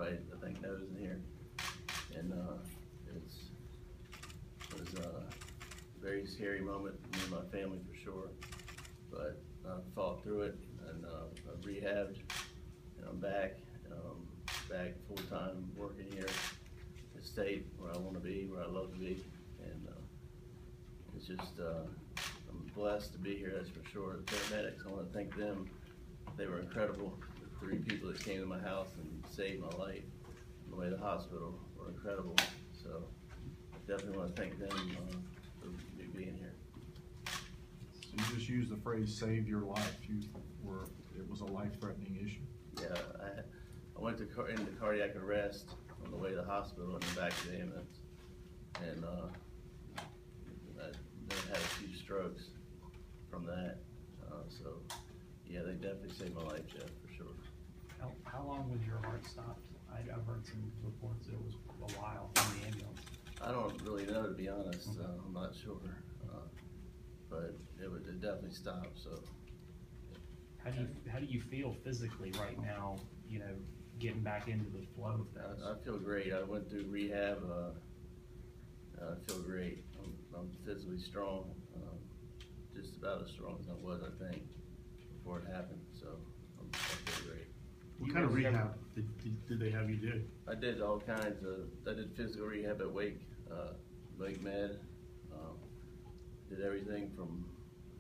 I think knows in here, and it was a very scary moment for me and my family for sure, but I fought through it, and I rehabbed, and I'm back full-time working here at the state where I want to be, where I love to be, and it's just I'm blessed to be here, that's for sure. The paramedics, I want to thank them. They were incredible. The 3 people that came to my house and saved my life on the way to the hospital were incredible. So I definitely want to thank them for me being here. So you just used the phrase "save your life." It was a life-threatening issue. Yeah, I went into cardiac arrest on the way to the hospital in the back of the ambulance, and I then had a few strokes from that. So yeah, they definitely saved my life, Jeff, for sure. How long was your heart stopped? I've heard some reports that it was a while in the ambulance. I don't really know, to be honest. I'm not sure, but it definitely stopped. So, how do you feel physically right now? You know, getting back into the flow of things. I feel great. I went through rehab. I feel great. I'm physically strong, just about as strong as I was, I think, before it happened. So I feel great. What kind of rehab did they have you do? I did all kinds of. I did physical rehab at Wake Med. Did everything from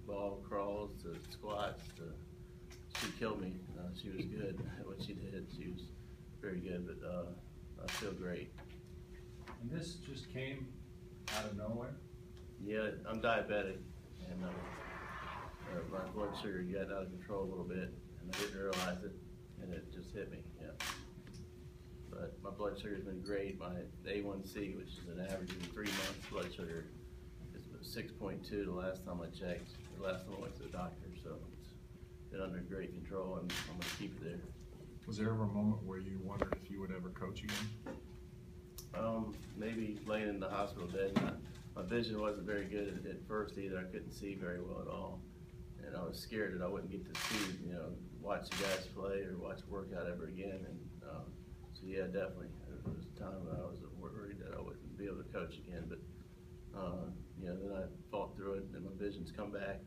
ball crawls to squats to. She killed me. She was good at what she did. She was very good, but I feel great. And this just came out of nowhere? Yeah, I'm diabetic, and my blood sugar got out of control a little bit, and I didn't realize it, and it just hit me, yeah. But my blood sugar's been great. My A1C, which is an average in 3 months blood sugar, is 6.2 the last time I checked, the last time I went to the doctor, so it's been under great control, and I'm going to keep it there. Was there ever a moment where you wondered if you would ever coach again? Maybe laying in the hospital bed. My vision wasn't very good at first either. I couldn't see very well at all, and I was scared that I wouldn't get to see, watch the guys play or watch workout ever again. And so yeah, definitely, there was a time when I was worried that I wouldn't be able to coach again. But then I fought through it, and my vision's come back.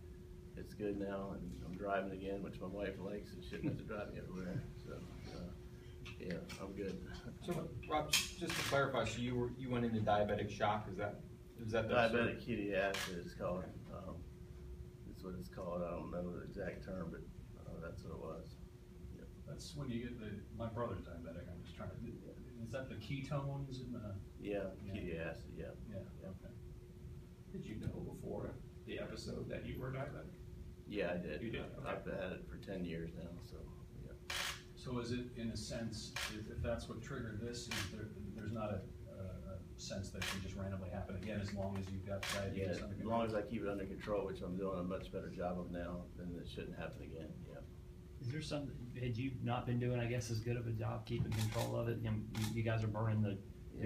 It's good now, and I'm driving again, which my wife likes, and she shouldn't have to drive me everywhere. So yeah, I'm good. So Rob, just to clarify, so you went into diabetic shock? Is that diabetic ketoacidosis is called? That's what it's called. I don't know the exact term, but that's what it was. Yep. That's when you get my brother's diabetic. I'm just trying to. Is that the ketones in the? Yeah, ketoacid. Yeah. Yeah. Okay. Did you know before the episode that you were diabetic? Yeah, I did. You did? Okay. I've had it for 10 years now, so yeah. So is it, in a sense, if that's what triggered this, there's not a sense that can just randomly happen again as long as you've got diabetes under control? As long as I keep it under control, which I'm doing a much better job of now, then it shouldn't happen again, yeah. Is there something, had you not been doing, I guess, as good of a job keeping control of it? You guys are burning the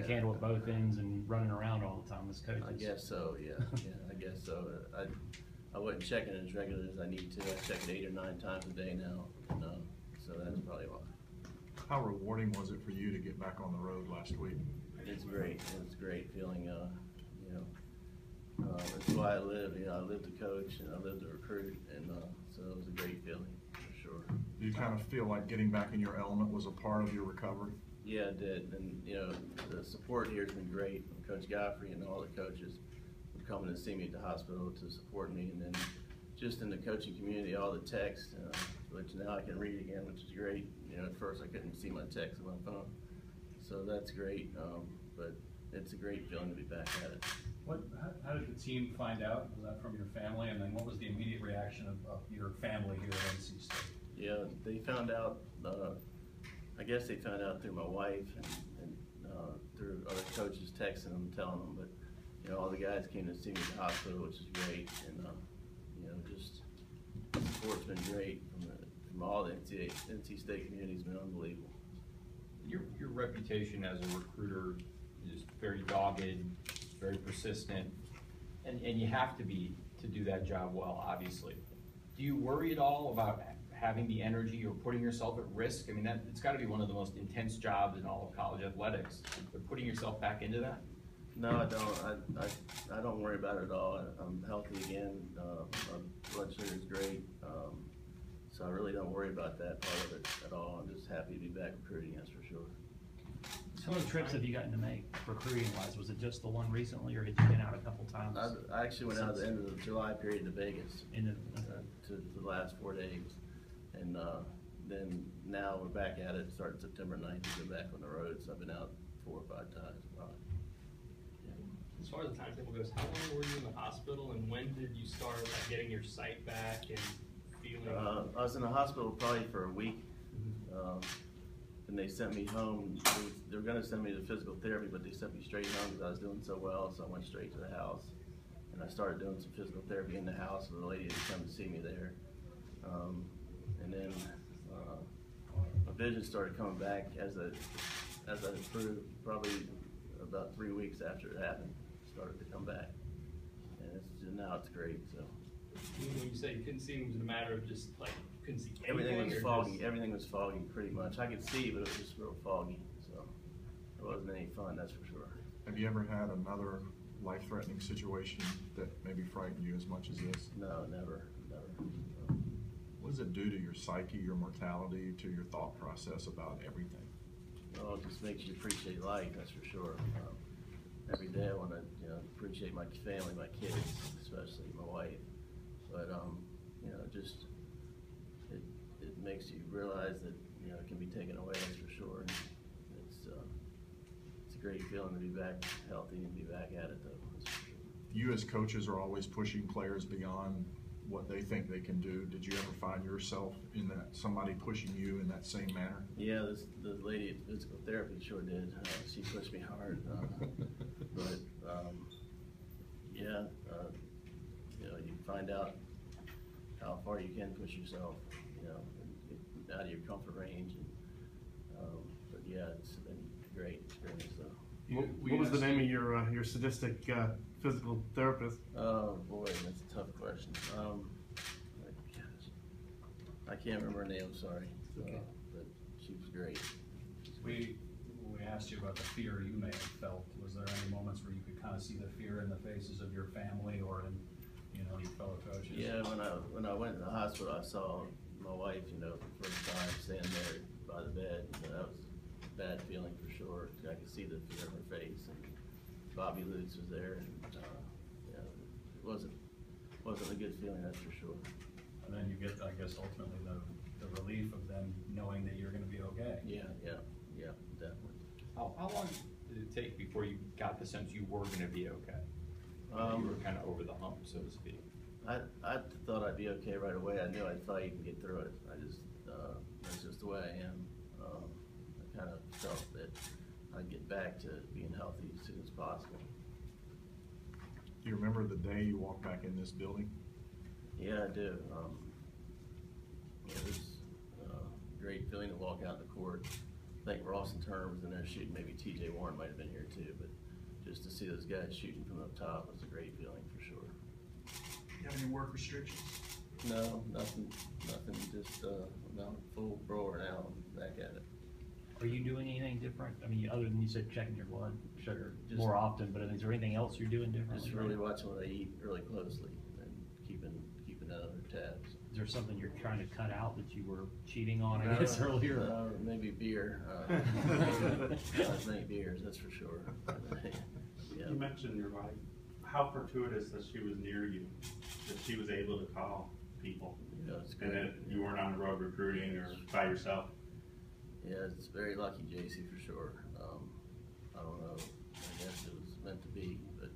candle at both ends and running around all the time as coaches. I guess so, yeah. I guess so. I wasn't checking it as regular as I need to. I check it 8 or 9 times a day now, and, so that's probably why. How rewarding was it for you to get back on the road last week? It's great. It's great feeling, it's why I live. I live to coach and I live to recruit, and so it was a great feeling for sure. Do you kind of feel like getting back in your element was a part of your recovery? Yeah, it did, and the support here has been great. Coach Godfrey and all the coaches were coming to see me at the hospital to support me, and then just in the coaching community, all the texts, which now I can read again, which is great. At first I couldn't see my text on my phone, so that's great. But it's a great feeling to be back at it. How did the team find out? Was that from your family? And then what was the immediate reaction of your family here at NC State? Yeah, they found out, I guess they found out through my wife and through other coaches texting them, telling them, but all the guys came to see me at the hospital, which is great, and just the support's been great from all the NC State community has been unbelievable. Your reputation as a recruiter is very dogged, very persistent, and you have to be to do that job well, obviously. Do you worry at all about having the energy or putting yourself at risk? I mean, it's gotta be one of the most intense jobs in all of college athletics, but putting yourself back into that? No, I don't. I don't worry about it at all. I'm healthy again. My blood sugar is great. So I really don't worry about that part of it at all. I'm just happy to be back recruiting, that's for sure. How many trips have you gotten to make recruiting wise? Was it just the one recently, or had you been out a couple times? I actually went out at the end of the July period to Vegas to the last 4 days. And then now we're back at it, starting September 9th, to go back on the road. So I've been out 4 or 5 times probably. As far as the timetable goes, how long were you in the hospital, and when did you start getting your sight back and feeling? I was in the hospital probably for a week. And they sent me home. They were going to send me to physical therapy, but they sent me straight home because I was doing so well. So I went straight to the house, and I started doing some physical therapy in the house with a lady that come to see me there. And then my vision started coming back as I improved. Probably about 3 weeks after it happened, it started to come back, and now it's great. So When you say you couldn't see, was it a matter of just like couldn't see everything anything, was or foggy. just- Everything was foggy pretty much. I could see, but it was just real foggy. So it wasn't any fun, that's for sure. Have you ever had another life-threatening situation that maybe frightened you as much as this? No, never. What does it do to your psyche, your mortality, to your thought process about everything? Well, it just makes you appreciate life, that's for sure. Every day I want to, appreciate my family, my kids, especially my wife. But, just it makes you realize that, it can be taken away, that's for sure. And it's a great feeling to be back healthy and be back at it, though, that's for sure. You as coaches are always pushing players beyond what they think they can do. Did you ever find yourself in that, somebody pushing you in that same manner? Yeah, the lady at physical therapy sure did. She pushed me hard. But, you find out how far you can push yourself, and out of your comfort range. But yeah, it's been a great experience though. What was the name of your sadistic physical therapist? Oh boy, that's a tough question. I can't remember her name, I'm sorry. Okay. But she was great. When we asked you about the fear you may have felt, was there any moments where you could kind of see the fear in the faces of your family or in, your fellow coaches? Yeah, when I went to the hospital, I saw my wife, for the first time standing there by the bed. That was a bad feeling for sure. I could see the fear in her face. And Bobby Lutz was there, and it wasn't a good feeling, that's for sure. And then you get, I guess, ultimately the relief of them knowing that you're going to be okay. Yeah, definitely. How long did it take before you got the sense you were gonna be okay? You were kind of over the hump, so to speak. I thought I'd be okay right away. I knew I'd fight and get through it. That's just the way I am. I kind of felt that I'd get back to being healthy as soon as possible. Do you remember the day you walked back in this building? Yeah, I do. It was a great feeling to walk out in the court. I think Rawson Turner was in there shooting. Maybe T.J. Warren might have been here too, but just to see those guys shooting from up top was a great feeling for sure. You have any work restrictions? No, nothing. Just I'm full grower now. I'm back at it. Are you doing anything different? I mean, other than you said checking your blood sugar Just- more often, but is there anything else you're doing differently? Just really watching what I eat really closely and keeping that under tabs. Is there something you're trying to cut out that you were cheating on, I guess, earlier? Maybe beer. Not as many beers, that's for sure. Yeah. You mentioned your wife. How fortuitous that she was near you, that she was able to call people, Yeah, it's and great. that you weren't on the road recruiting or by yourself. Yeah, it's very lucky, JC, for sure. I don't know. I guess it was meant to be, but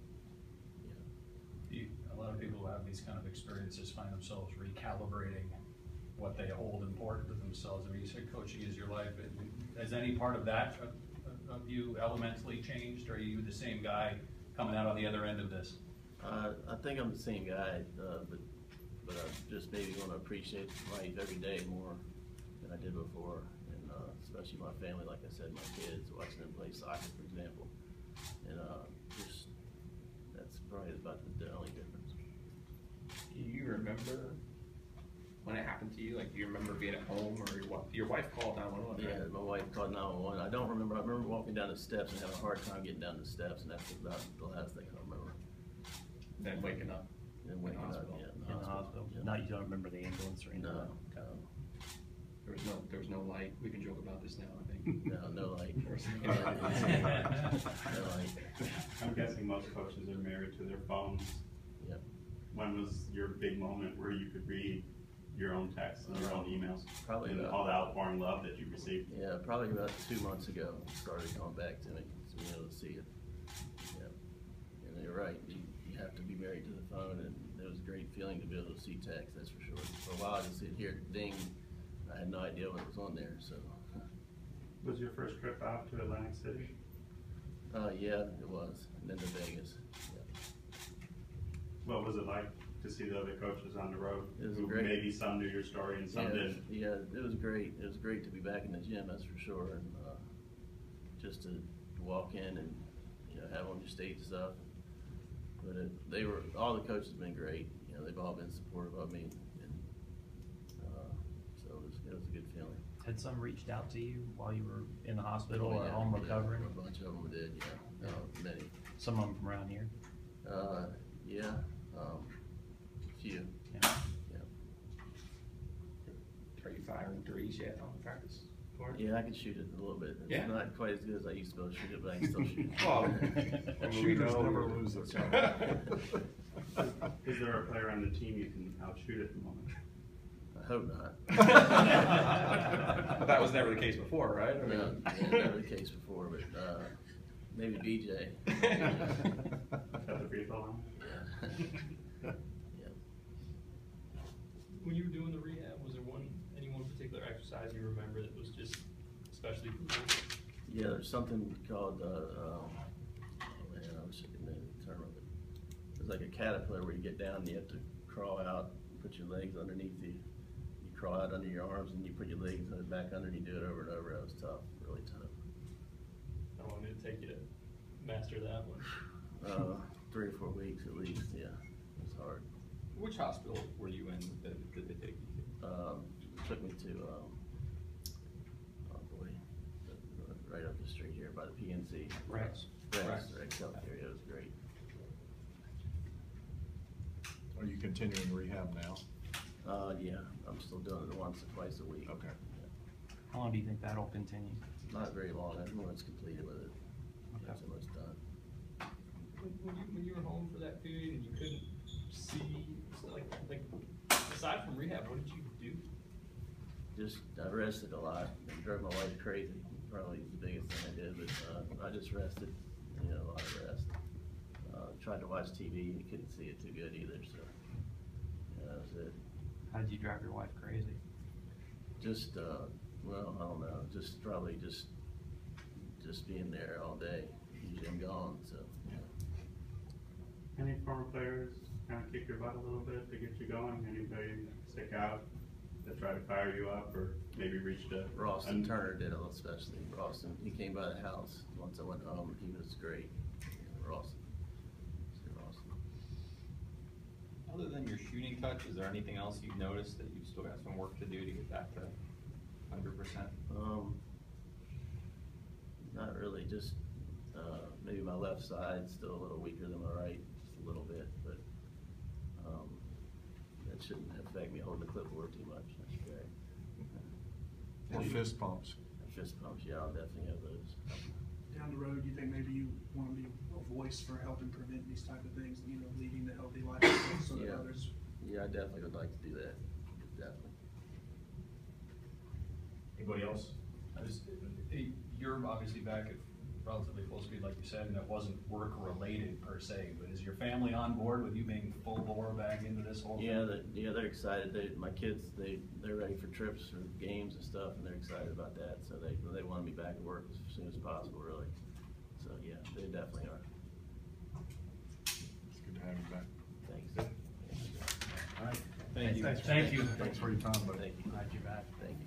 A lot of people who have these kind of experiences find themselves recalibrating what they hold important to themselves. I mean, you said coaching is your life. Has any part of that of you elementally changed? Or are you the same guy coming out on the other end of this? I think I'm the same guy, but I just maybe want to appreciate life every day more than I did before, and especially my family, like I said, my kids, watching them play soccer, for example, and just that's probably about the only difference. Do you remember when it happened to you? Like, do you remember being at home, or your wife called 911? Yeah, my wife called 911. I don't remember. I remember walking down the steps and having a hard time getting down the steps, and that's about the last thing I remember. Then waking up. And waking up, hospital. yeah, In the hospital? Yeah. No, you don't remember the ambulance or anything? No, There was no light. We can joke about this now, I think. no light. No No light. I'm guessing most coaches are married to their phones. Yep. When was your big moment where you could read your own texts and your own emails? Probably And about- all the outpouring love that you received. Yeah, probably about 2 months ago, it started coming back to me, to be able to see it. Yeah. And you're right, you have to be married to the phone, and it was a great feeling to be able to see text, that's for sure. For a while, I just sit here ding, I had no idea what was on there, so. Was your first trip out to Atlantic City? Yeah, it was, and then to Vegas, yeah. What was it like to see the other coaches on the road? It was Who great. Maybe some knew your story and some Yeah, didn't. yeah, it was great. It was great to be back in the gym, that's for sure, and just to walk in and have on your stage stuff. But all the coaches have been great. They've all been supportive of me, and so it was a good feeling. Had some reached out to you while you were in the hospital Oh, or yeah, home yeah, recovering? a bunch of them did, yeah. Many. Some of them from around here? Yeah, a few. Yeah. Yeah. Are you firing threes yet on the practice court? Yeah, I can shoot it a little bit. It's Yeah. not quite as good as I used to be able to shoot it, but I can still shoot it. Well, Shooters never lose their job. Is there a player on the team you can outshoot at the moment? I hope not. But that was never the case before, right? I mean- No, never the case before, but maybe BJ. At the free throw line? Yeah. Yeah. When you were doing the rehab, was there any one particular exercise you remember that was just especially cool? Yeah, there's something called, oh man, I wish I could know the term of it. It's like a caterpillar where you get down and you have to crawl out, put your legs underneath you. You crawl out under your arms and you put your legs back under and you do it over and over. That was tough, really tough. How long did it take you to master that one? 3 or 4 weeks at least, yeah. It was hard. Which hospital were you in that they take you to? Took me to, oh boy, right up the street here by the PNC. Rex. Rex Healthcare, it was great. Are you continuing rehab now? Yeah, I'm still doing it once or twice a week. Okay. How long do you think that'll continue? Not very long, I think when it's completed with it. Okay. That's almost done. When you were home for that period and you couldn't see, so like aside from rehab, what did you do? Just, I rested a lot and drove my wife crazy. Probably the biggest thing I did, but I just rested, a lot of rest. Tried to watch TV, you couldn't see it too good either, so, that was it. How did you drive your wife crazy? Just, well, I don't know, just probably just being there all day. Usually I'm gone, so, Any former players kind of kick your butt a little bit to get you going? Anybody stick out that tried to fire you up or maybe reached a? Ralston Turner did it especially. Ralston, he came by the house once I went home, he was great. Ralston. Other than your shooting touch, is there anything else you've noticed that you've still got some work to do to get back to 100%? Not really, just, maybe my left side's still a little weaker than my right, just a little bit, but, that shouldn't affect me holding the clipboard too much, that's okay. Or fist pumps? Fist pumps, yeah, I'll definitely have those. Down the road, you think maybe you want to be a voice for helping prevent these type of things, leading the healthy lifestyle so that Yeah. others. Yeah, I definitely would like to do that, definitely. Anybody else? You're obviously back at relatively full speed, like you said, and it wasn't work related per se, but is your family on board with you being full bore back into this whole thing? Yeah, they're excited. My kids, they're ready for trips or games and stuff, and they're excited about that. So they want to be back at work as soon as possible, really. So yeah, they definitely are. It's good to have you back. Thanks. All right. Thank you. Thanks for your time, buddy. Thank you. Glad you're back. Thank you.